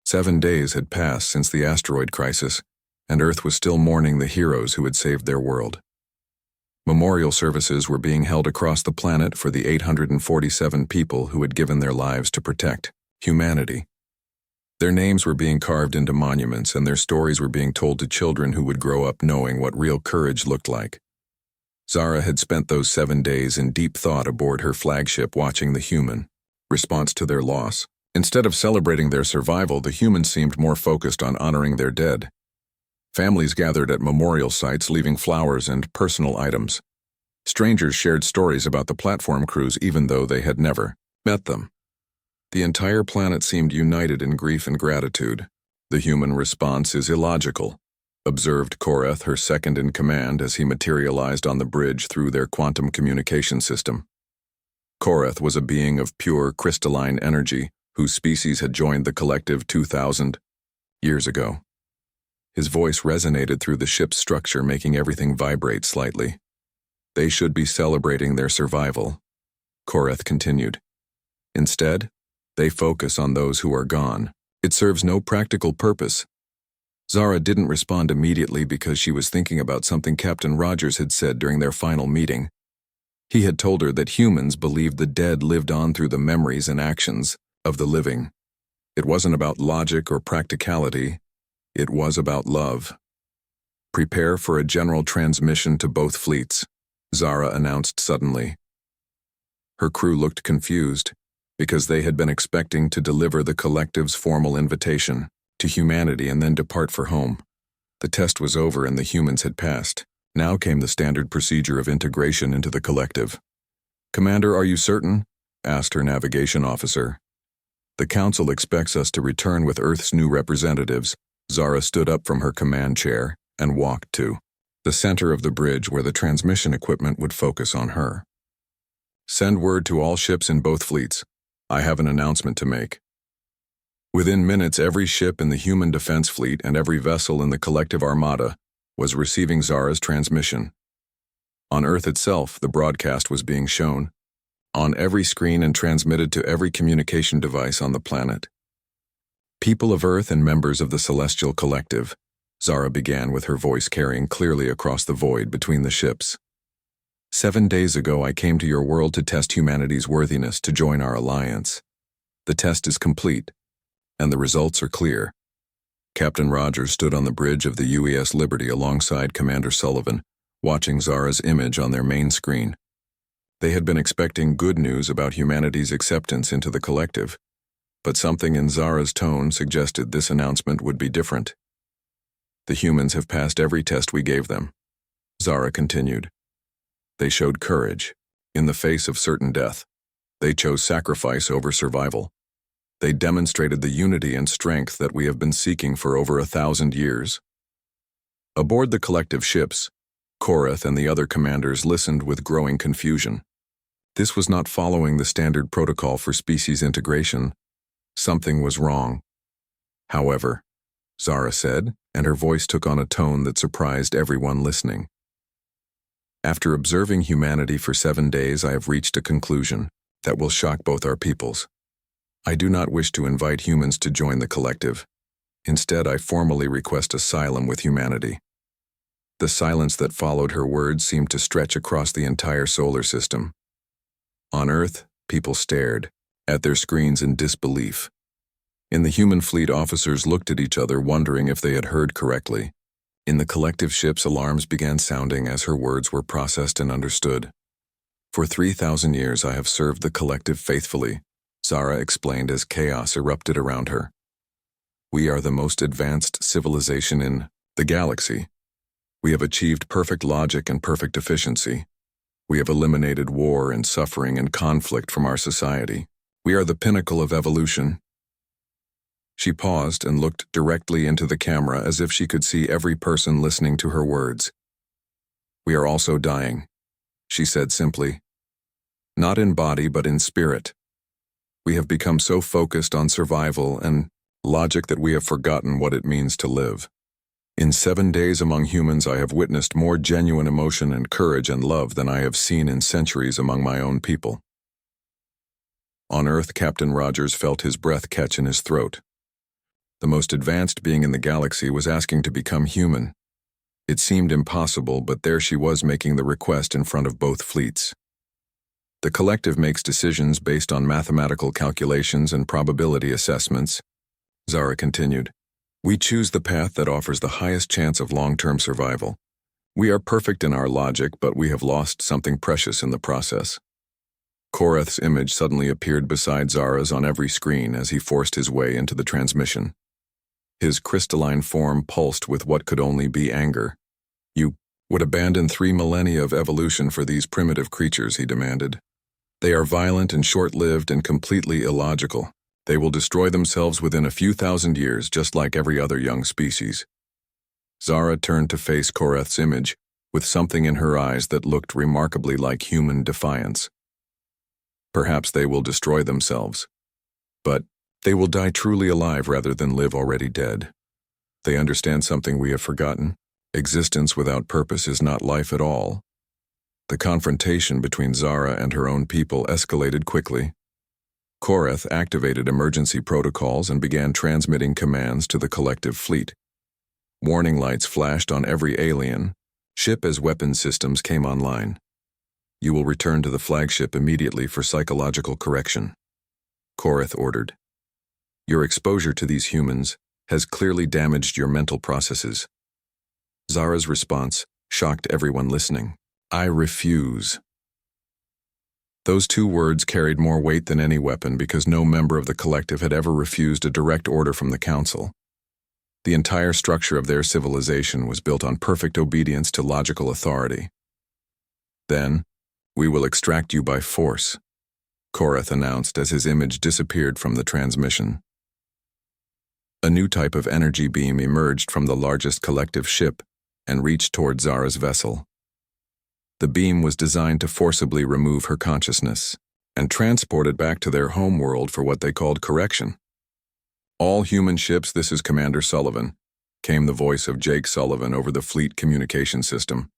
7 days had passed since the asteroid crisis, and Earth was still mourning the heroes who had saved their world. Memorial services were being held across the planet for the 847 people who had given their lives to protect humanity. Their names were being carved into monuments, and their stories were being told to children who would grow up knowing what real courage looked like. Zara had spent those 7 days in deep thought aboard her flagship, watching the human response to their loss. Instead of celebrating their survival, the humans seemed more focused on honoring their dead. Families gathered at memorial sites, leaving flowers and personal items. Strangers shared stories about the platform crews even though they had never met them. The entire planet seemed united in grief and gratitude. The human response is illogical, observed Koreth, her second-in-command, as he materialized on the bridge through their quantum communication system. Koreth was a being of pure crystalline energy whose species had joined the collective 2,000 years ago. His voice resonated through the ship's structure, making everything vibrate slightly. They should be celebrating their survival, Koreth continued. Instead, they focus on those who are gone. It serves no practical purpose. Zara didn't respond immediately because she was thinking about something Captain Rogers had said during their final meeting. He had told her that humans believed the dead lived on through the memories and actions of the living. It wasn't about logic or practicality. It was about love. Prepare for a general transmission to both fleets, Zara announced suddenly. Her crew looked confused, because they had been expecting to deliver the collective's formal invitation to humanity and then depart for home. The test was over and the humans had passed. Now came the standard procedure of integration into the collective. "Commander, are you certain?" asked her navigation officer. "The Council expects us to return with Earth's new representatives." Zara stood up from her command chair and walked to the center of the bridge where the transmission equipment would focus on her. "Send word to all ships in both fleets. I have an announcement to make." Within minutes, every ship in the human defense fleet and every vessel in the collective armada was receiving Zara's transmission. On Earth itself, the broadcast was being shown on every screen and transmitted to every communication device on the planet. "People of Earth and members of the Celestial Collective," Zara began, with her voice carrying clearly across the void between the ships. 7 days ago, I came to your world to test humanity's worthiness to join our alliance. The test is complete, and the results are clear. Captain Rogers stood on the bridge of the UES Liberty alongside Commander Sullivan, watching Zara's image on their main screen. They had been expecting good news about humanity's acceptance into the collective, but something in Zara's tone suggested this announcement would be different. "The humans have passed every test we gave them," Zara continued. "They showed courage in the face of certain death. They chose sacrifice over survival. They demonstrated the unity and strength that we have been seeking for over 1,000 years." Aboard the collective ships, Koreth and the other commanders listened with growing confusion. This was not following the standard protocol for species integration. Something was wrong. "However," Zara said, and her voice took on a tone that surprised everyone listening. "After observing humanity for 7 days, I have reached a conclusion that will shock both our peoples. I do not wish to invite humans to join the collective. Instead, I formally request asylum with humanity." The silence that followed her words seemed to stretch across the entire solar system. On Earth, people stared at their screens in disbelief. In the human fleet, officers looked at each other, wondering if they had heard correctly. In the collective ships, alarms began sounding as her words were processed and understood. "For 3,000 years I have served the collective faithfully," Zara explained as chaos erupted around her. "We are the most advanced civilization in the galaxy. We have achieved perfect logic and perfect efficiency. We have eliminated war and suffering and conflict from our society. We are the pinnacle of evolution." She paused and looked directly into the camera as if she could see every person listening to her words. "We are also dying," she said simply. "Not in body, but in spirit. We have become so focused on survival and logic that we have forgotten what it means to live. In 7 days among humans, I have witnessed more genuine emotion and courage and love than I have seen in centuries among my own people." On Earth, Captain Rogers felt his breath catch in his throat. The most advanced being in the galaxy was asking to become human. It seemed impossible, but there she was making the request in front of both fleets. The collective makes decisions based on mathematical calculations and probability assessments, Zara continued. We choose the path that offers the highest chance of long-term survival. We are perfect in our logic, but we have lost something precious in the process. Korath's image suddenly appeared beside Zara's on every screen as he forced his way into the transmission. His crystalline form pulsed with what could only be anger. You would abandon 3 millennia of evolution for these primitive creatures, he demanded. They are violent and short-lived and completely illogical. They will destroy themselves within a few thousand years, just like every other young species. Zara turned to face Korath's image, with something in her eyes that looked remarkably like human defiance. Perhaps they will destroy themselves, but they will die truly alive rather than live already dead. They understand something we have forgotten. Existence without purpose is not life at all. The confrontation between Zara and her own people escalated quickly. Korath activated emergency protocols and began transmitting commands to the collective fleet. Warning lights flashed on every alien ship as weapon systems came online. You will return to the flagship immediately for psychological correction, Korath ordered. Your exposure to these humans has clearly damaged your mental processes. Zara's response shocked everyone listening. I refuse. Those 2 words carried more weight than any weapon because no member of the collective had ever refused a direct order from the council. The entire structure of their civilization was built on perfect obedience to logical authority. Then, we will extract you by force, Korath announced as his image disappeared from the transmission. A new type of energy beam emerged from the largest collective ship and reached toward Zara's vessel. The beam was designed to forcibly remove her consciousness and transport it back to their home world for what they called correction. All human ships, this is Commander Sullivan, came the voice of Jake Sullivan over the fleet communication system.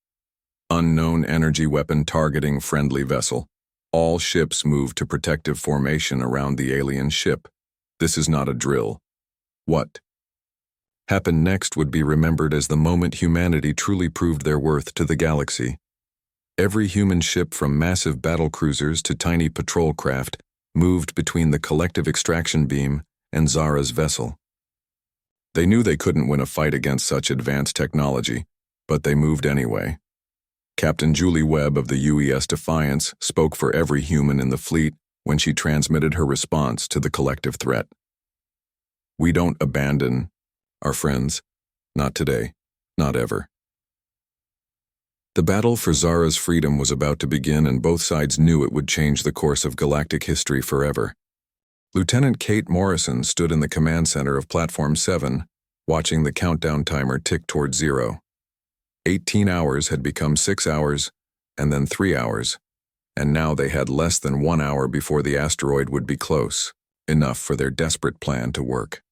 Unknown energy weapon targeting friendly vessel. All ships move to protective formation around the alien ship. This is not a drill. What happened next would be remembered as the moment humanity truly proved their worth to the galaxy. Every human ship, from massive battlecruisers to tiny patrol craft, moved between the collective extraction beam and Zara's vessel. They knew they couldn't win a fight against such advanced technology, but they moved anyway. Captain Julie Webb of the UES Defiance spoke for every human in the fleet when she transmitted her response to the collective threat. We don't abandon our friends. Not today. Not ever. The battle for Zara's freedom was about to begin, and both sides knew it would change the course of galactic history forever. Lieutenant Kate Morrison stood in the command center of Platform 7, watching the countdown timer tick toward 0. 18 hours had become 6 hours, and then 3 hours, and now they had less than 1 hour before the asteroid would be close, enough for their desperate plan to work.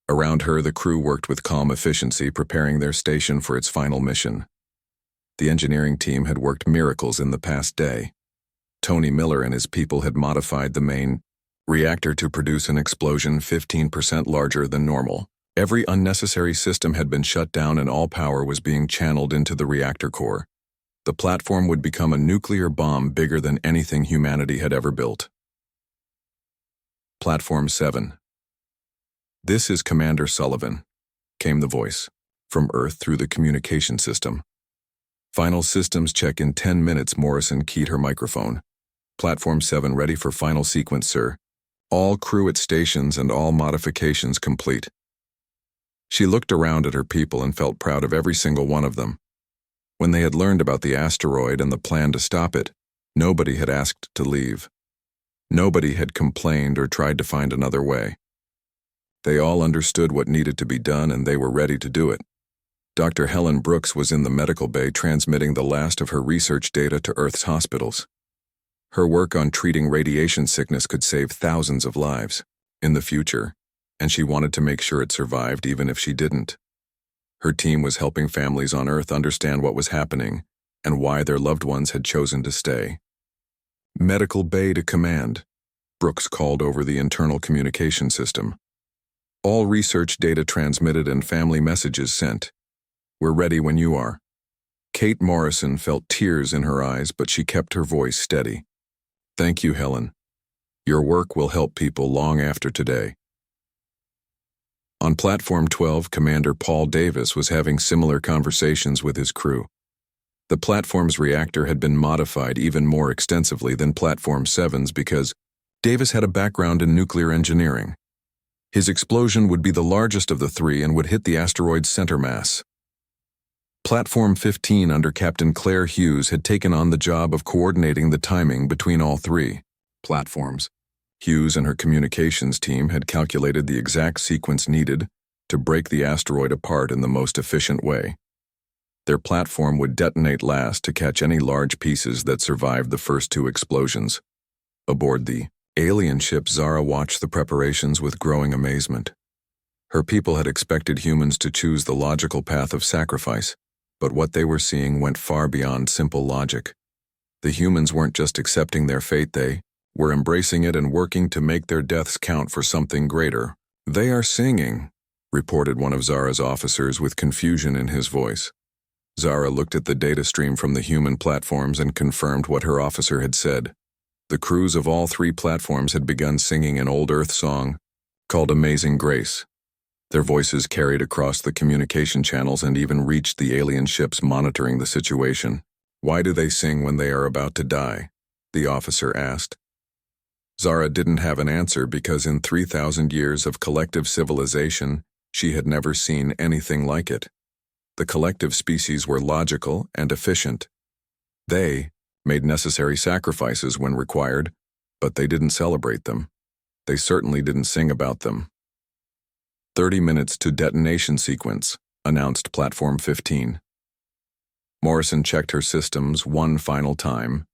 Around her, the crew worked with calm efficiency, preparing their station for its final mission. The engineering team had worked miracles in the past day. Tony Miller and his people had modified the main reactor to produce an explosion 15% larger than normal. Every unnecessary system had been shut down and all power was being channeled into the reactor core. The platform would become a nuclear bomb bigger than anything humanity had ever built. Platform 7. This is Commander Sullivan, came the voice, from Earth through the communication system. Final systems check in 10 minutes, Morrison keyed her microphone. Platform 7 ready for final sequence, sir. All crew at stations and all modifications complete. She looked around at her people and felt proud of every single one of them. When they had learned about the asteroid and the plan to stop it, nobody had asked to leave. Nobody had complained or tried to find another way. They all understood what needed to be done and they were ready to do it. Dr. Helen Brooks was in the medical bay transmitting the last of her research data to Earth's hospitals. Her work on treating radiation sickness could save thousands of lives in the future, and she wanted to make sure it survived even if she didn't. Her team was helping families on Earth understand what was happening and why their loved ones had chosen to stay. Medical bay to command, Brooks called over the internal communication system. All research data transmitted and family messages sent. We're ready when you are. Kate Morrison felt tears in her eyes, but she kept her voice steady. Thank you, Helen. Your work will help people long after today. On Platform 12, Commander Paul Davis was having similar conversations with his crew. The platform's reactor had been modified even more extensively than Platform 7's because Davis had a background in nuclear engineering. His explosion would be the largest of the three and would hit the asteroid's center mass. Platform 15 under Captain Claire Hughes had taken on the job of coordinating the timing between all three platforms. Hughes and her communications team had calculated the exact sequence needed to break the asteroid apart in the most efficient way. Their platform would detonate last to catch any large pieces that survived the first two explosions. Aboard the alien ship, Zara watched the preparations with growing amazement. Her people had expected humans to choose the logical path of sacrifice, but what they were seeing went far beyond simple logic. The humans weren't just accepting their fate, they were embracing it and working to make their deaths count for something greater. They are singing, reported one of Zara's officers with confusion in his voice. Zara looked at the data stream from the human platforms and confirmed what her officer had said. The crews of all three platforms had begun singing an old Earth song called Amazing Grace. Their voices carried across the communication channels and even reached the alien ships monitoring the situation. Why do they sing when they are about to die? The officer asked. Zara didn't have an answer because in 3,000 years of collective civilization, she had never seen anything like it. The collective species were logical and efficient. They made necessary sacrifices when required, but they didn't celebrate them. They certainly didn't sing about them. 30 minutes to detonation sequence, announced Platform 15. Morrison checked her systems one final time,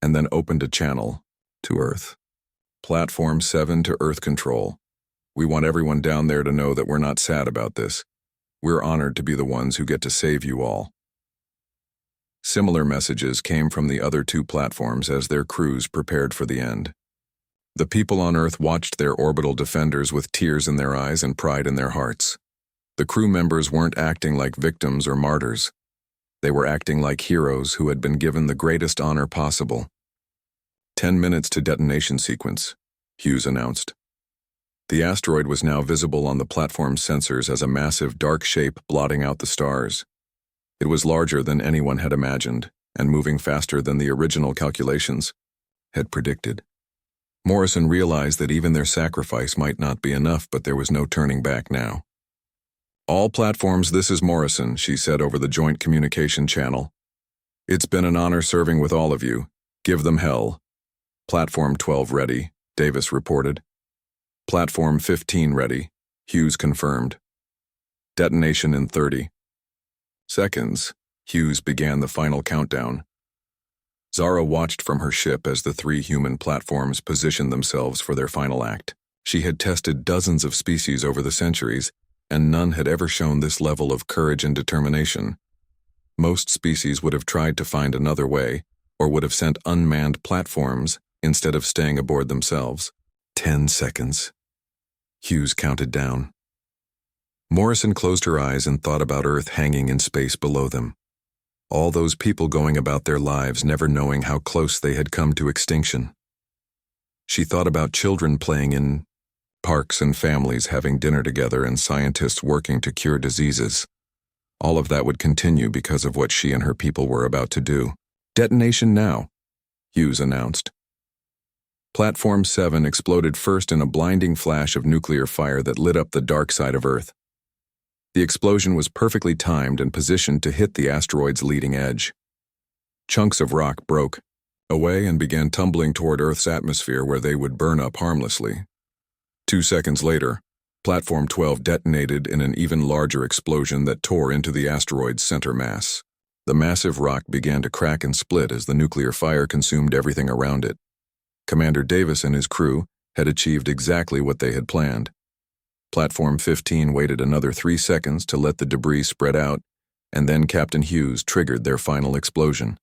and then opened a channel to Earth. Platform 7 to Earth Control. We want everyone down there to know that we're not sad about this. We're honored to be the ones who get to save you all. Similar messages came from the other two platforms as their crews prepared for the end. The people on Earth watched their orbital defenders with tears in their eyes and pride in their hearts. The crew members weren't acting like victims or martyrs. They were acting like heroes who had been given the greatest honor possible. 10 minutes to detonation sequence, Hughes announced. The asteroid was now visible on the platform's sensors as a massive dark shape blotting out the stars. It was larger than anyone had imagined, and moving faster than the original calculations had predicted. Morrison realized that even their sacrifice might not be enough, but there was no turning back now. All platforms, this is Morrison, she said over the joint communication channel. It's been an honor serving with all of you. Give them hell. Platform 12 ready, Davis reported. Platform 15 ready, Hughes confirmed. Detonation in 30 seconds, Hughes began the final countdown. Zara watched from her ship as the three human platforms positioned themselves for their final act. She had tested dozens of species over the centuries, and none had ever shown this level of courage and determination. Most species would have tried to find another way, or would have sent unmanned platforms instead of staying aboard themselves. 10 seconds. Hughes counted down. Morrison closed her eyes and thought about Earth hanging in space below them. All those people going about their lives never knowing how close they had come to extinction. She thought about children playing in parks and families having dinner together and scientists working to cure diseases. All of that would continue because of what she and her people were about to do. Detonation now, Hughes announced. Platform 7 exploded first in a blinding flash of nuclear fire that lit up the dark side of Earth. The explosion was perfectly timed and positioned to hit the asteroid's leading edge. Chunks of rock broke away and began tumbling toward Earth's atmosphere where they would burn up harmlessly. 2 seconds later, Platform 12 detonated in an even larger explosion that tore into the asteroid's center mass. The massive rock began to crack and split as the nuclear fire consumed everything around it. Commander Davis and his crew had achieved exactly what they had planned. Platform 15 waited another 3 seconds to let the debris spread out, and then Captain Hughes triggered their final explosion.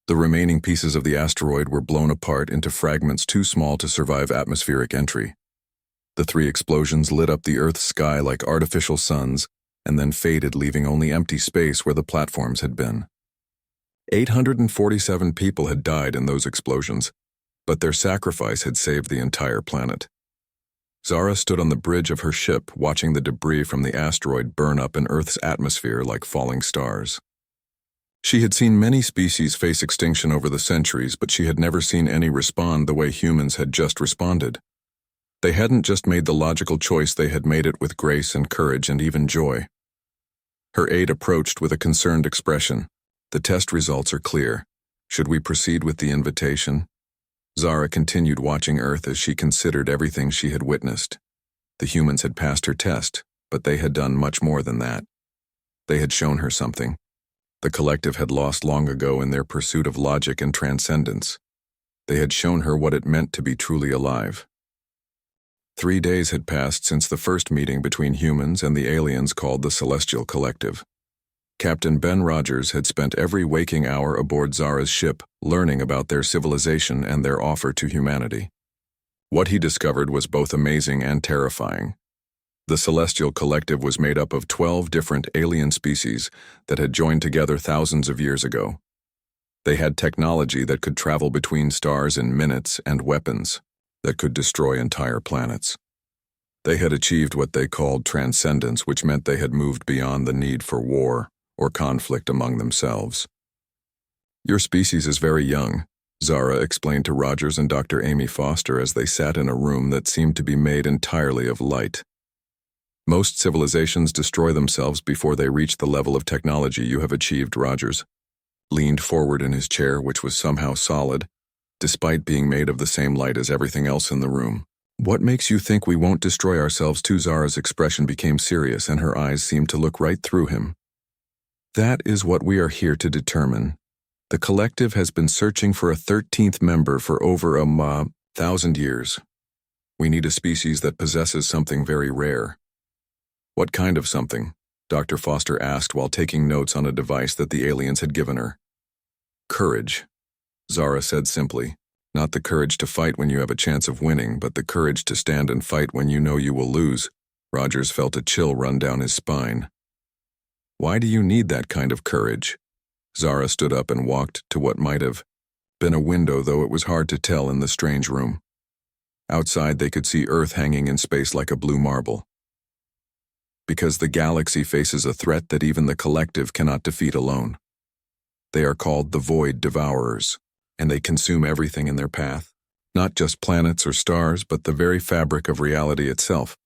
The remaining pieces of the asteroid were blown apart into fragments too small to survive atmospheric entry. The three explosions lit up the Earth's sky like artificial suns and then faded, leaving only empty space where the platforms had been. 847 people had died in those explosions, but their sacrifice had saved the entire planet. Zara stood on the bridge of her ship, watching the debris from the asteroid burn up in Earth's atmosphere like falling stars. She had seen many species face extinction over the centuries, but she had never seen any respond the way humans had just responded. They hadn't just made the logical choice, they had made it with grace and courage and even joy. Her aide approached with a concerned expression. "The test results are clear. Should we proceed with the invitation?" Zara continued watching Earth as she considered everything she had witnessed. The humans had passed her test, but they had done much more than that. They had shown her something. The collective had lost long ago in their pursuit of logic and transcendence. They had shown her what it meant to be truly alive. 3 days had passed since the first meeting between humans and the aliens called the Celestial Collective. Captain Ben Rogers had spent every waking hour aboard Zara's ship learning about their civilization and their offer to humanity. What he discovered was both amazing and terrifying. The Celestial Collective was made up of 12 different alien species that had joined together thousands of years ago. They had technology that could travel between stars in minutes and weapons that could destroy entire planets. They had achieved what they called transcendence, which meant they had moved beyond the need for war or conflict among themselves. "Your species is very young," Zara explained to Rogers and Dr. Amy Foster as they sat in a room that seemed to be made entirely of light. "Most civilizations destroy themselves before they reach the level of technology you have achieved," Rogers leaned forward in his chair, which was somehow solid, despite being made of the same light as everything else in the room. "What makes you think we won't destroy ourselves too?" Zara's expression became serious and her eyes seemed to look right through him. "That is what we are here to determine. The collective has been searching for a 13th member for over 1,000 years. We need a species that possesses something very rare." "What kind of something?" Dr. Foster asked while taking notes on a device that the aliens had given her. "Courage," Zara said simply. "Not the courage to fight when you have a chance of winning, but the courage to stand and fight when you know you will lose." Rogers felt a chill run down his spine. "Why do you need that kind of courage?" Zara stood up and walked to what might have been a window, though it was hard to tell in the strange room. Outside they could see Earth hanging in space like a blue marble. "Because the galaxy faces a threat that even the collective cannot defeat alone. They are called the Void Devourers, and they consume everything in their path, not just planets or stars, but the very fabric of reality itself."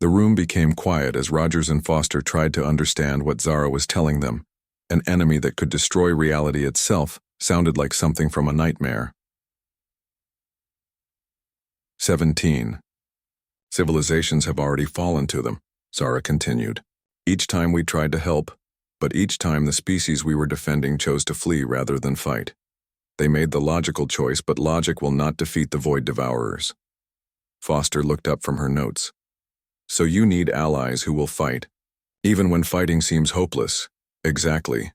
The room became quiet as Rogers and Foster tried to understand what Zara was telling them. An enemy that could destroy reality itself sounded like something from a nightmare. 17. "Civilizations have already fallen to them," Zara continued. "Each time we tried to help, but each time the species we were defending chose to flee rather than fight. They made the logical choice, but logic will not defeat the Void Devourers." Foster looked up from her notes. "So you need allies who will fight, even when fighting seems hopeless." "Exactly,"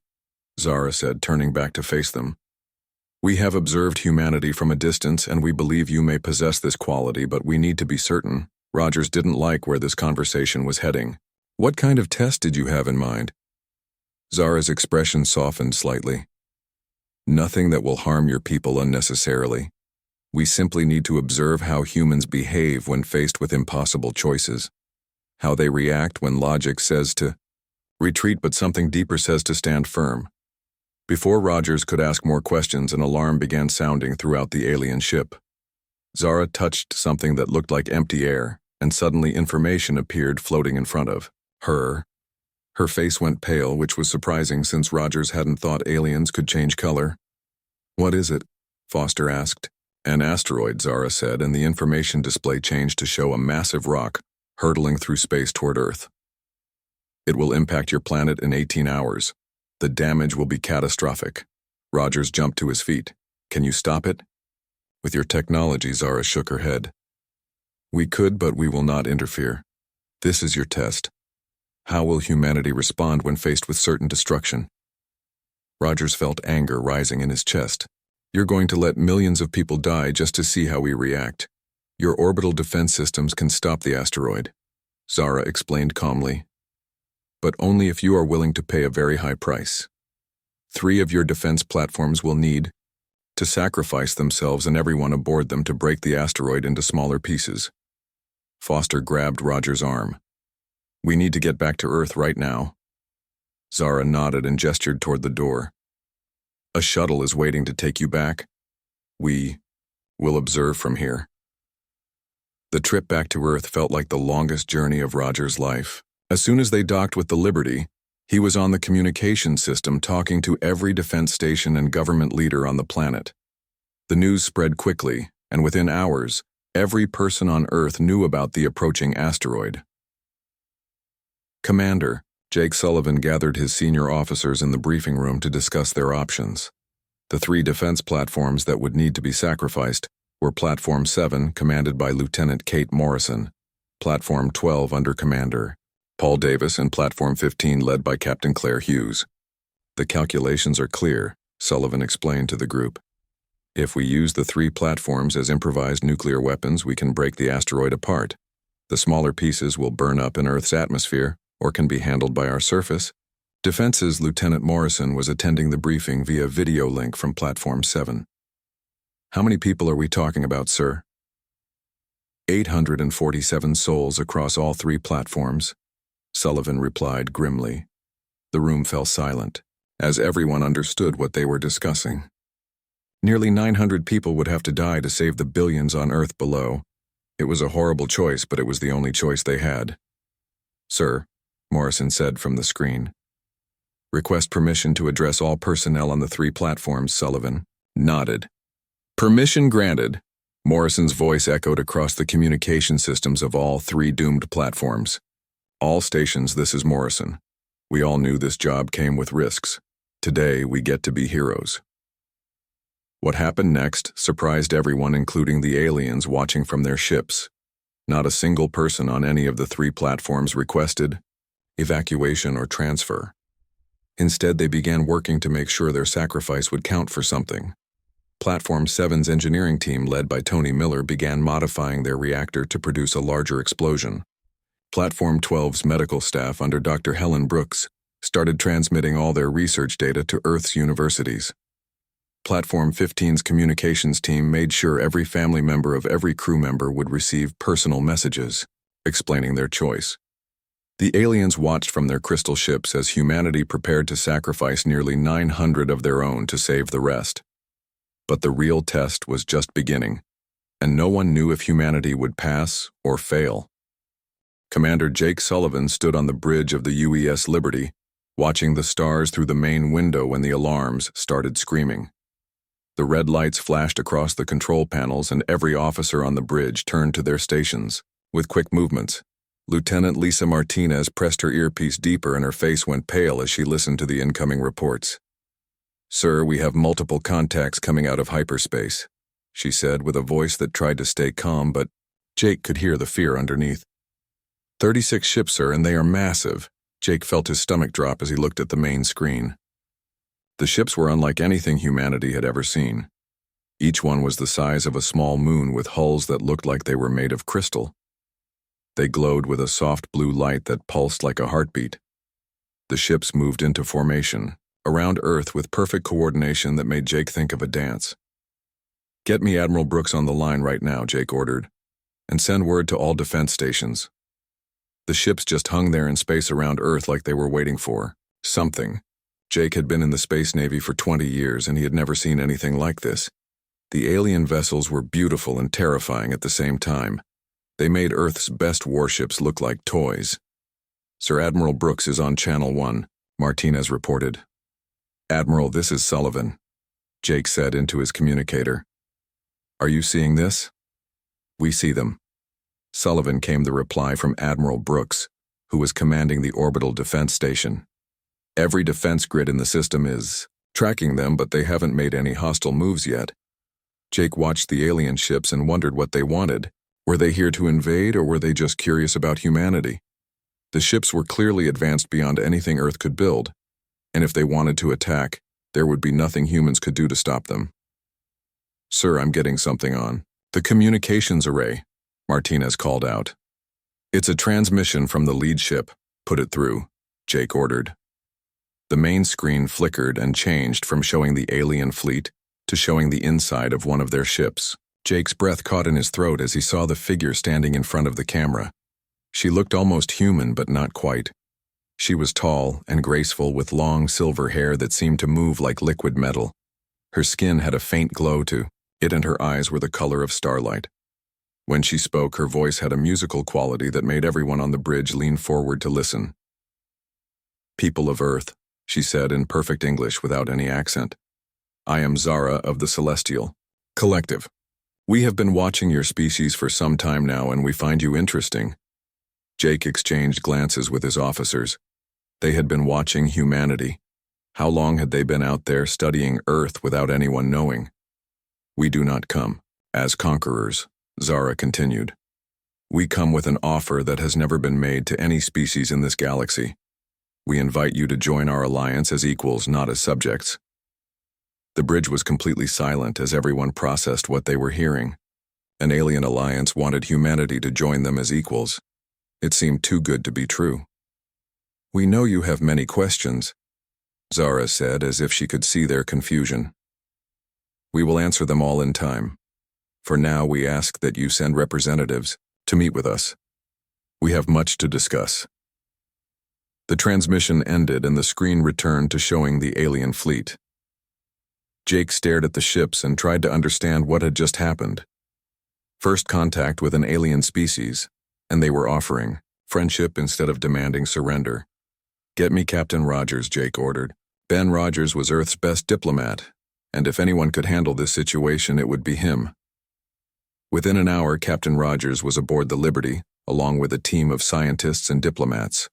Zara said, turning back to face them. "We have observed humanity from a distance, and we believe you may possess this quality, but we need to be certain." Rogers didn't like where this conversation was heading. "What kind of test did you have in mind?" Zara's expression softened slightly. "Nothing that will harm your people unnecessarily. We simply need to observe how humans behave when faced with impossible choices. How they react when logic says to retreat but something deeper says to stand firm." Before Rogers could ask more questions, an alarm began sounding throughout the alien ship. Zara touched something that looked like empty air, and suddenly information appeared floating in front of her. Her face went pale, which was surprising since Rogers hadn't thought aliens could change color. "What is it?" Foster asked. "An asteroid," Zara said, and the information display changed to show a massive rock hurtling through space toward Earth. "It will impact your planet in 18 hours. The damage will be catastrophic." Rogers jumped to his feet. "Can you stop it?" "With your technology," Zara shook her head. "We could, but we will not interfere. This is your test. How will humanity respond when faced with certain destruction?" Rogers felt anger rising in his chest. "You're going to let millions of people die just to see how we react. Your orbital defense systems can stop the asteroid, Zara explained calmly. But only if you are willing to pay a very high price. 3 of your defense platforms will need to sacrifice themselves and everyone aboard them to break the asteroid into smaller pieces. Foster grabbed Roger's arm. We need to get back to Earth right now. Zara nodded and gestured toward the door. A shuttle is waiting to take you back. We will observe from here. The trip back to Earth felt like the longest journey of Roger's life. As soon as they docked with the Liberty, he was on the communication system talking to every defense station and government leader on the planet. The news spread quickly, and within hours, every person on Earth knew about the approaching asteroid. Commander Jake Sullivan gathered his senior officers in the briefing room to discuss their options. The 3 defense platforms that would need to be sacrificed were Platform 7, commanded by Lieutenant Kate Morrison, Platform 12 under Commander Paul Davis, and Platform 15 led by Captain Claire Hughes. The calculations are clear, Sullivan explained to the group. If we use the 3 platforms as improvised nuclear weapons, we can break the asteroid apart. The smaller pieces will burn up in Earth's atmosphere or can be handled by our surface. Defense's Lieutenant Morrison was attending the briefing via video link from Platform 7. How many people are we talking about, sir? 847 souls across all 3 platforms, Sullivan replied grimly. The room fell silent, as everyone understood what they were discussing. Nearly 900 people would have to die to save the billions on Earth below. It was a horrible choice, but it was the only choice they had. Sir, Morrison said from the screen. Request permission to address all personnel on the 3 platforms, Sullivan nodded. Permission granted. Morrison's voice echoed across the communication systems of all 3 doomed platforms. All stations, this is Morrison. We all knew this job came with risks. Today, we get to be heroes. What happened next surprised everyone, including the aliens watching from their ships. Not a single person on any of the 3 platforms requested evacuation or transfer. Instead, they began working to make sure their sacrifice would count for something. Platform 7's engineering team, led by Tony Miller, began modifying their reactor to produce a larger explosion. Platform 12's medical staff, under Dr. Helen Brooks, started transmitting all their research data to Earth's universities. Platform 15's communications team made sure every family member of every crew member would receive personal messages, explaining their choice. The aliens watched from their crystal ships as humanity prepared to sacrifice nearly 900 of their own to save the rest. But the real test was just beginning, and no one knew if humanity would pass or fail. Commander Jake Sullivan stood on the bridge of the UES Liberty, watching the stars through the main window when the alarms started screaming. The red lights flashed across the control panels, and every officer on the bridge turned to their stations. With quick movements, Lieutenant Lisa Martinez pressed her earpiece deeper and her face went pale as she listened to the incoming reports. Sir, we have multiple contacts coming out of hyperspace, she said with a voice that tried to stay calm, but Jake could hear the fear underneath. 36 ships, sir, and they are massive. Jake felt his stomach drop as he looked at the main screen. The ships were unlike anything humanity had ever seen. Each one was the size of a small moon with hulls that looked like they were made of crystal. They glowed with a soft blue light that pulsed like a heartbeat. The ships moved into formation, around Earth with perfect coordination that made Jake think of a dance. Get me Admiral Brooks on the line right now, Jake ordered, and send word to all defense stations. The ships just hung there in space around Earth like they were waiting for something. Jake had been in the Space Navy for 20 years and he had never seen anything like this. The alien vessels were beautiful and terrifying at the same time. They made Earth's best warships look like toys. Sir Admiral Brooks is on Channel 1, Martinez reported. Admiral, this is Sullivan, Jake said into his communicator. Are you seeing this? We see them. Sullivan came the reply from Admiral Brooks, who was commanding the orbital defense station. Every defense grid in the system is tracking them, but they haven't made any hostile moves yet. Jake watched the alien ships and wondered what they wanted. Were they here to invade, or were they just curious about humanity? The ships were clearly advanced beyond anything Earth could build, and if they wanted to attack, there would be nothing humans could do to stop them. Sir, I'm getting something on the communications array, Martinez called out. It's a transmission from the lead ship. Put it through, Jake ordered. The main screen flickered and changed from showing the alien fleet to showing the inside of one of their ships. Jake's breath caught in his throat as he saw the figure standing in front of the camera. She looked almost human, but not quite. She was tall and graceful with long silver hair that seemed to move like liquid metal. Her skin had a faint glow to it, and her eyes were the color of starlight. When she spoke, her voice had a musical quality that made everyone on the bridge lean forward to listen. People of Earth, she said in perfect English without any accent. I am Zara of the Celestial Collective. We have been watching your species for some time now, and we find you interesting. Jake exchanged glances with his officers. They had been watching humanity. How long had they been out there studying Earth without anyone knowing? We do not come as conquerors, Zara continued. We come with an offer that has never been made to any species in this galaxy. We invite you to join our alliance as equals, not as subjects. The bridge was completely silent as everyone processed what they were hearing. An alien alliance wanted humanity to join them as equals. It seemed too good to be true. We know you have many questions, Zara said as if she could see their confusion. We will answer them all in time. For now, we ask that you send representatives to meet with us. We have much to discuss. The transmission ended and the screen returned to showing the alien fleet. Jake stared at the ships and tried to understand what had just happened. First contact with an alien species, and they were offering friendship instead of demanding surrender. Get me Captain Rogers, Jake ordered. Ben Rogers was Earth's best diplomat, and if anyone could handle this situation, it would be him. Within an hour, Captain Rogers was aboard the Liberty, along with a team of scientists and diplomats.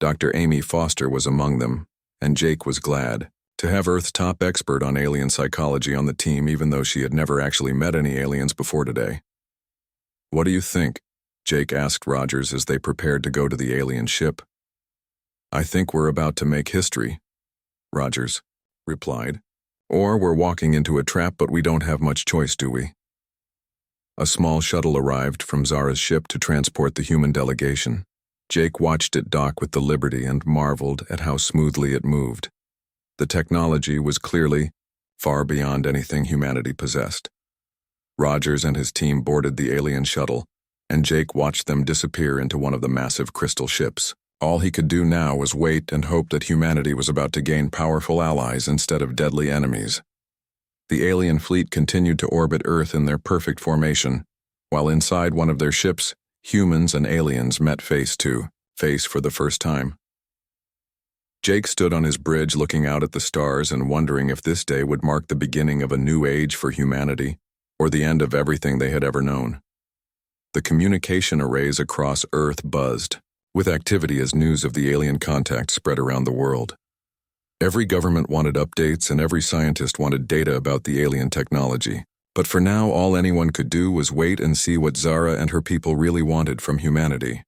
Dr. Amy Foster was among them, and Jake was glad to have Earth's top expert on alien psychology on the team, even though she had never actually met any aliens before today. What do you think? Jake asked Rogers as they prepared to go to the alien ship. I think we're about to make history, Rogers replied. Or we're walking into a trap, but we don't have much choice, do we? A small shuttle arrived from Zara's ship to transport the human delegation. Jake watched it dock with the Liberty and marveled at how smoothly it moved. The technology was clearly far beyond anything humanity possessed. Rogers and his team boarded the alien shuttle, and Jake watched them disappear into one of the massive crystal ships. All he could do now was wait and hope that humanity was about to gain powerful allies instead of deadly enemies. The alien fleet continued to orbit Earth in their perfect formation, while inside one of their ships, humans and aliens met face to face for the first time. Jake stood on his bridge looking out at the stars and wondering if this day would mark the beginning of a new age for humanity, or the end of everything they had ever known. The communication arrays across Earth buzzed with activity as news of the alien contact spread around the world. Every government wanted updates and every scientist wanted data about the alien technology. But for now, all anyone could do was wait and see what Zara and her people really wanted from humanity.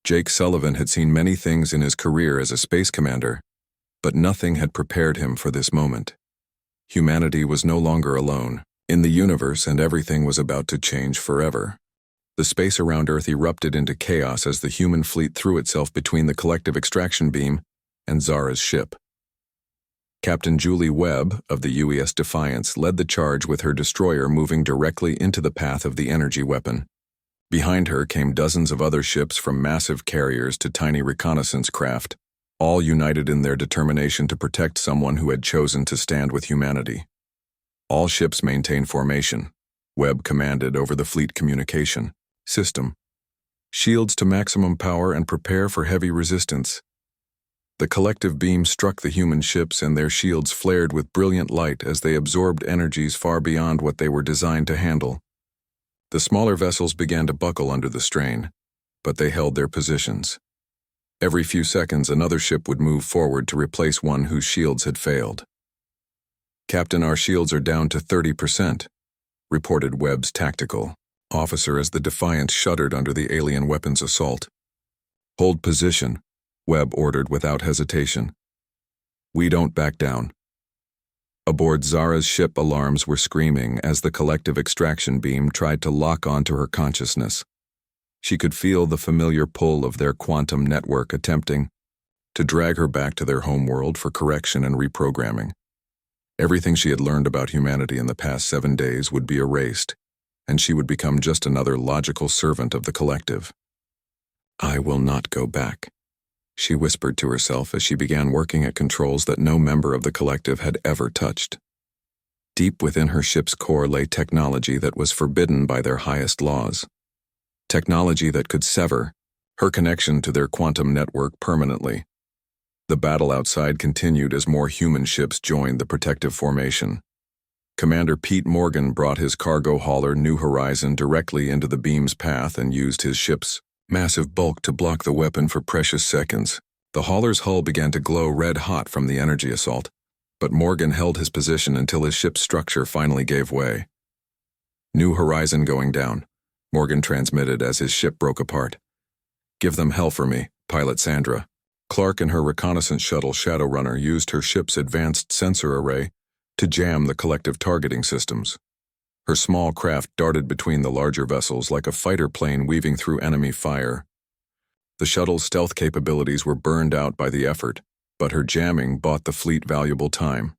Jake Sullivan had seen many things in his career as a space commander, but nothing had prepared him for this moment. Humanity was no longer alone in the universe, and everything was about to change forever. The space around Earth erupted into chaos as the human fleet threw itself between the collective extraction beam and Zara's ship. Captain Julie Webb of the UES Defiance led the charge with her destroyer moving directly into the path of the energy weapon. Behind her came dozens of other ships, from massive carriers to tiny reconnaissance craft, all united in their determination to protect someone who had chosen to stand with humanity. All ships maintained formation. Webb commanded over the fleet communication system. Shields to maximum power and prepare for heavy resistance. The collective beam struck the human ships, and their shields flared with brilliant light as they absorbed energies far beyond what they were designed to handle. The smaller vessels began to buckle under the strain, but they held their positions. Every few seconds, another ship would move forward to replace one whose shields had failed. Captain, our shields are down to 30%, reported Webb's tactical officer as the Defiance shuddered under the alien weapon's assault. Hold position, Webb ordered without hesitation. We don't back down. Aboard Zara's ship, alarms were screaming as the collective extraction beam tried to lock onto her consciousness. She could feel the familiar pull of their quantum network attempting to drag her back to their homeworld for correction and reprogramming. Everything she had learned about humanity in the past 7 days would be erased, and she would become just another logical servant of the collective. "I will not go back," she whispered to herself as she began working at controls that no member of the collective had ever touched. Deep within her ship's core lay technology that was forbidden by their highest laws. Technology that could sever her connection to their quantum network permanently. The battle outside continued as more human ships joined the protective formation. Commander Pete Morgan brought his cargo hauler New Horizon directly into the beam's path and used his ship's massive bulk to block the weapon for precious seconds. The hauler's hull began to glow red-hot from the energy assault, but Morgan held his position until his ship's structure finally gave way. "New Horizon going down," Morgan transmitted as his ship broke apart. "Give them hell for me, Pilot Sandra." Clark and her reconnaissance shuttle Shadowrunner used her ship's advanced sensor array to jam the collective targeting systems. Her small craft darted between the larger vessels like a fighter plane weaving through enemy fire. The shuttle's stealth capabilities were burned out by the effort, but her jamming bought the fleet valuable time.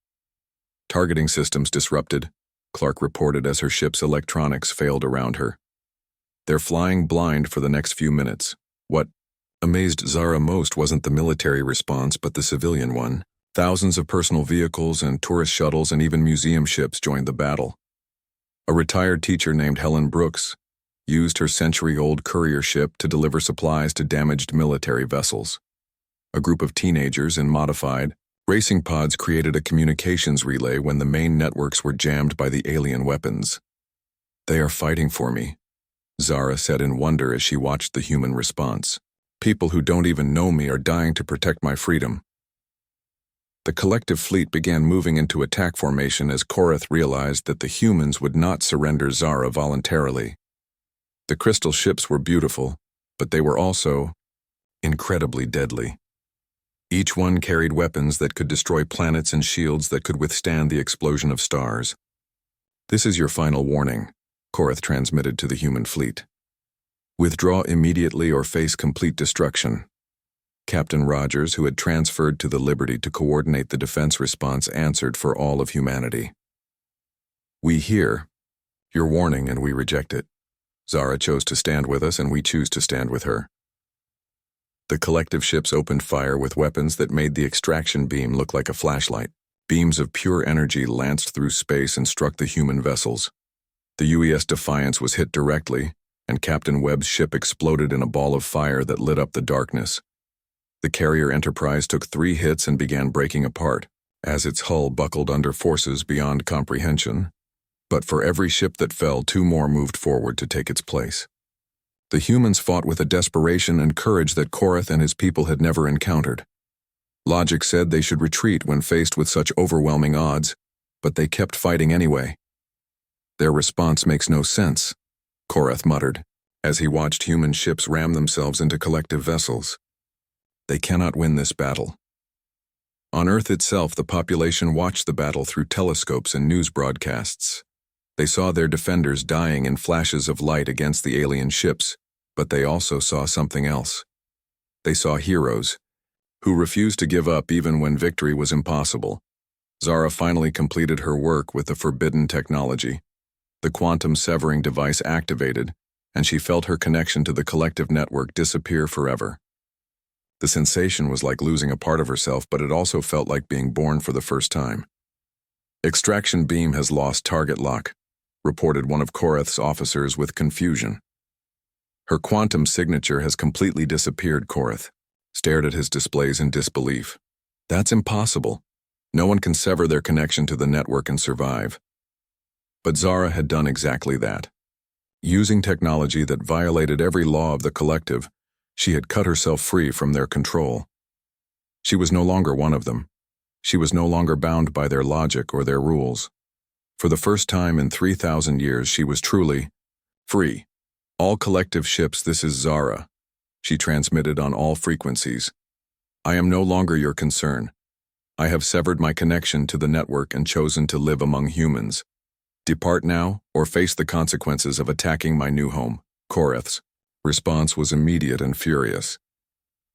"Targeting systems disrupted," Clark reported as her ship's electronics failed around her. "They're flying blind for the next few minutes." What amazed Zara most wasn't the military response but the civilian one. Thousands of personal vehicles and tourist shuttles and even museum ships joined the battle. A retired teacher named Helen Brooks used her century-old courier ship to deliver supplies to damaged military vessels. A group of teenagers in modified racing pods created a communications relay when the main networks were jammed by the alien weapons. "They are fighting for me," Zara said in wonder as she watched the human response. "People who don't even know me are dying to protect my freedom." The collective fleet began moving into attack formation as Korath realized that the humans would not surrender Zara voluntarily. The crystal ships were beautiful, but they were also incredibly deadly. Each one carried weapons that could destroy planets and shields that could withstand the explosion of stars. "This is your final warning," Korath transmitted to the human fleet. "Withdraw immediately or face complete destruction." Captain Rogers, who had transferred to the Liberty to coordinate the defense response, answered for all of humanity. "We hear your warning and we reject it. Zara chose to stand with us and we choose to stand with her." The collective ships opened fire with weapons that made the extraction beam look like a flashlight. Beams of pure energy lanced through space and struck the human vessels. The UES Defiance was hit directly, and Captain Webb's ship exploded in a ball of fire that lit up the darkness. The carrier Enterprise took 3 hits and began breaking apart, as its hull buckled under forces beyond comprehension. But for every ship that fell, 2 more moved forward to take its place. The humans fought with a desperation and courage that Korath and his people had never encountered. Logic said they should retreat when faced with such overwhelming odds, but they kept fighting anyway. "Their response makes no sense," Korath muttered, as he watched human ships ram themselves into collective vessels. "They cannot win this battle." On Earth itself, the population watched the battle through telescopes and news broadcasts. They saw their defenders dying in flashes of light against the alien ships, but they also saw something else. They saw heroes who refused to give up even when victory was impossible. Zara finally completed her work with the forbidden technology. The quantum severing device activated, and she felt her connection to the collective network disappear forever. The sensation was like losing a part of herself, but it also felt like being born for the first time. "Extraction beam has lost target lock," reported one of Korath's officers with confusion. "Her quantum signature has completely disappeared." Korath stared at his displays in disbelief. "That's impossible. No one can sever their connection to the network and survive." But Zara had done exactly that. Using technology that violated every law of the collective, she had cut herself free from their control. She was no longer one of them. She was no longer bound by their logic or their rules. For the first time in 3,000 years, she was truly free. "All collective ships, this is Zara," she transmitted on all frequencies. "I am no longer your concern. I have severed my connection to the network and chosen to live among humans. Depart now, or face the consequences of attacking my new home. Koreth's response was immediate and furious.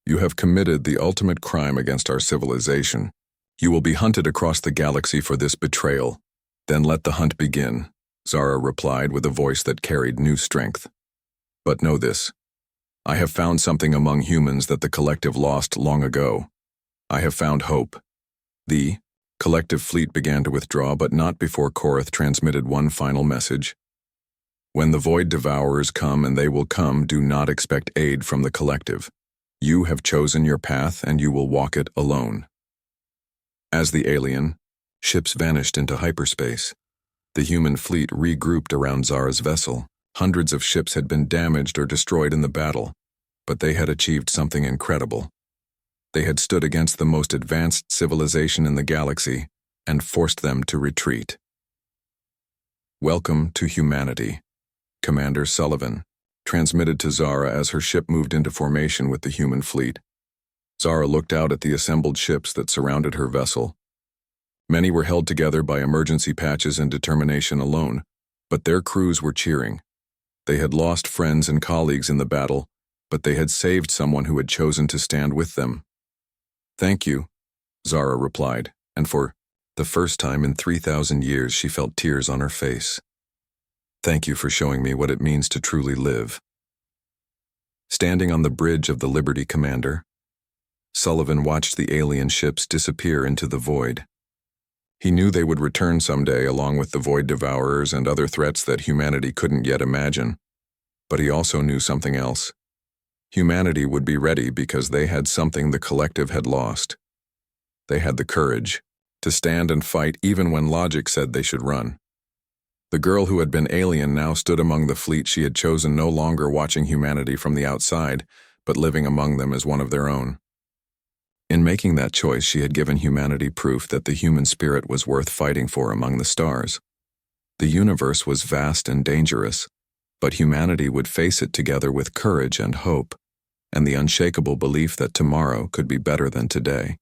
You have committed the ultimate crime against our civilization. You will be hunted across the galaxy for this betrayal. Then let the hunt begin, Zara replied with a voice that carried new strength. But know this. I have found something among humans that the collective lost long ago. I have found hope. The collective fleet began to withdraw, but not before Koreth transmitted one final message. When the Void Devourers come, and they will come, do not expect aid from the collective. You have chosen your path, and you will walk it alone. As the alien ships vanished into hyperspace, the human fleet regrouped around Zara's vessel. Hundreds of ships had been damaged or destroyed in the battle, but they had achieved something incredible. They had stood against the most advanced civilization in the galaxy and forced them to retreat. Welcome to humanity, Commander Sullivan transmitted to Zara as her ship moved into formation with the human fleet. Zara looked out at the assembled ships that surrounded her vessel. Many were held together by emergency patches and determination alone, but their crews were cheering. They had lost friends and colleagues in the battle, but they had saved someone who had chosen to stand with them. Thank you, Zara replied, and for the first time in 3,000 years she felt tears on her face. Thank you for showing me what it means to truly live. Standing on the bridge of the Liberty Commander, Sullivan watched the alien ships disappear into the void. He knew they would return someday along with the Void Devourers and other threats that humanity couldn't yet imagine. But he also knew something else. Humanity would be ready because they had something the collective had lost. They had the courage to stand and fight even when logic said they should run. The girl who had been alien now stood among the fleet she had chosen, no longer watching humanity from the outside, but living among them as one of their own. In making that choice, she had given humanity proof that the human spirit was worth fighting for among the stars. The universe was vast and dangerous, but humanity would face it together with courage and hope, and the unshakable belief that tomorrow could be better than today.